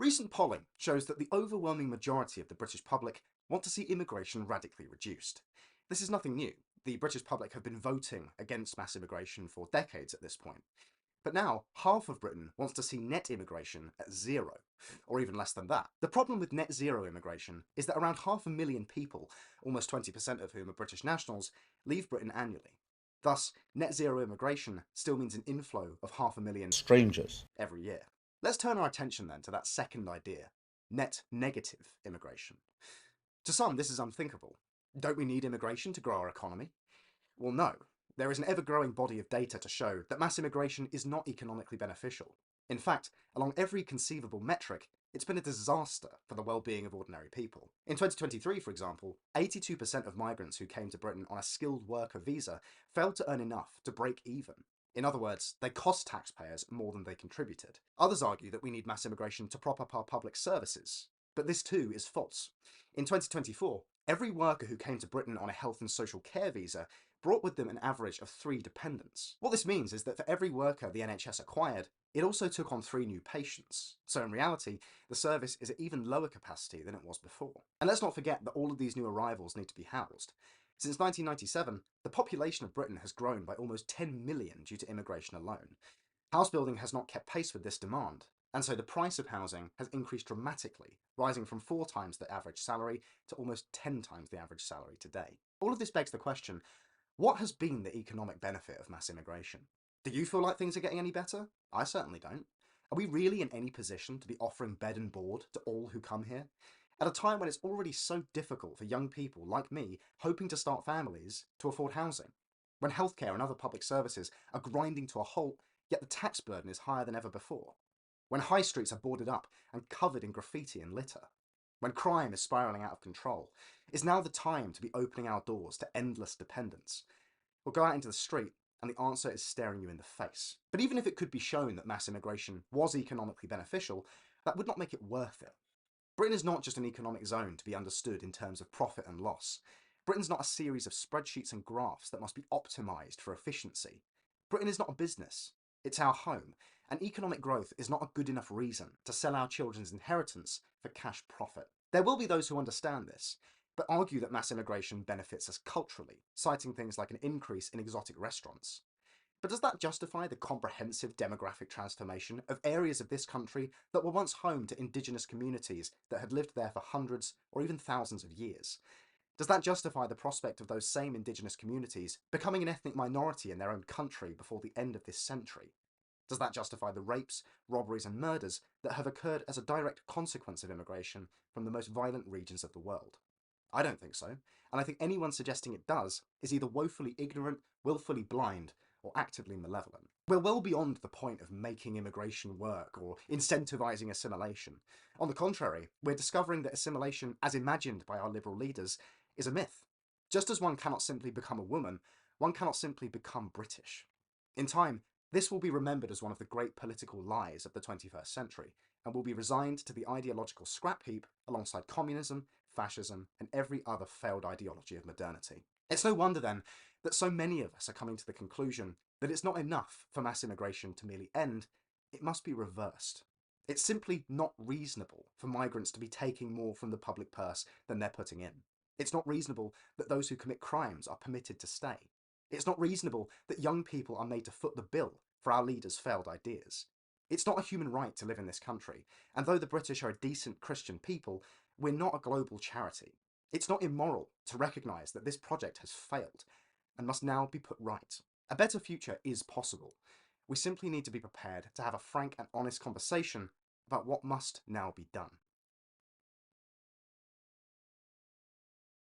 Recent polling shows that the overwhelming majority of the British public want to see immigration radically reduced. This is nothing new. The British public have been voting against mass immigration for decades at this point. But now, half of Britain wants to see net immigration at zero, or even less than that. The problem with net zero immigration is that around 500,000 people, almost 20% of whom are British nationals, leave Britain annually. Thus, net zero immigration still means an inflow of 500,000 strangers every year. Let's turn our attention then to that second idea, net negative immigration. To some, this is unthinkable. Don't we need immigration to grow our economy? Well, no. There is an ever-growing body of data to show that mass immigration is not economically beneficial. In fact, along every conceivable metric, it's been a disaster for the well-being of ordinary people. In 2023, for example, 82% of migrants who came to Britain on a skilled worker visa failed to earn enough to break even. In other words, they cost taxpayers more than they contributed. Others argue that we need mass immigration to prop up our public services. But this too is false. In 2024, every worker who came to Britain on a health and social care visa brought with them an average of 3 dependents. What this means is that for every worker the NHS acquired, it also took on 3 new patients. So in reality, the service is at even lower capacity than it was before. And let's not forget that all of these new arrivals need to be housed. Since 1997, the population of Britain has grown by almost 10 million due to immigration alone. House building has not kept pace with this demand, and so the price of housing has increased dramatically, rising from 4 times the average salary to almost 10 times the average salary today. All of this begs the question, what has been the economic benefit of mass immigration? Do you feel like things are getting any better? I certainly don't. Are we really in any position to be offering bed and board to all who come here? At a time when it's already so difficult for young people like me hoping to start families to afford housing. When healthcare and other public services are grinding to a halt, yet the tax burden is higher than ever before. When high streets are boarded up and covered in graffiti and litter. When crime is spiralling out of control. Is now the time to be opening our doors to endless dependence? Or go out into the street and the answer is staring you in the face. But even if it could be shown that mass immigration was economically beneficial, that would not make it worth it. Britain is not just an economic zone to be understood in terms of profit and loss. Britain's not a series of spreadsheets and graphs that must be optimised for efficiency. Britain is not a business. It's our home, and economic growth is not a good enough reason to sell our children's inheritance for cash profit. There will be those who understand this, but argue that mass immigration benefits us culturally, citing things like an increase in exotic restaurants. But does that justify the comprehensive demographic transformation of areas of this country that were once home to indigenous communities that had lived there for hundreds or even thousands of years? Does that justify the prospect of those same indigenous communities becoming an ethnic minority in their own country before the end of this century? Does that justify the rapes, robberies and murders that have occurred as a direct consequence of immigration from the most violent regions of the world? I don't think so, and I think anyone suggesting it does is either woefully ignorant, willfully blind, or actively malevolent. We're well beyond the point of making immigration work or incentivizing assimilation. On the contrary, we're discovering that assimilation, as imagined by our liberal leaders, is a myth. Just as one cannot simply become a woman, one cannot simply become British. In time, this will be remembered as one of the great political lies of the 21st century, and will be resigned to the ideological scrap heap alongside communism, fascism, and every other failed ideology of modernity. It's no wonder then that so many of us are coming to the conclusion that it's not enough for mass immigration to merely end, it must be reversed. It's simply not reasonable for migrants to be taking more from the public purse than they're putting in. It's not reasonable that those who commit crimes are permitted to stay. It's not reasonable that young people are made to foot the bill for our leaders' failed ideas. It's not a human right to live in this country, and though the British are a decent Christian people, we're not a global charity. It's not immoral to recognise that this project has failed and must now be put right. A better future is possible. We simply need to be prepared to have a frank and honest conversation about what must now be done.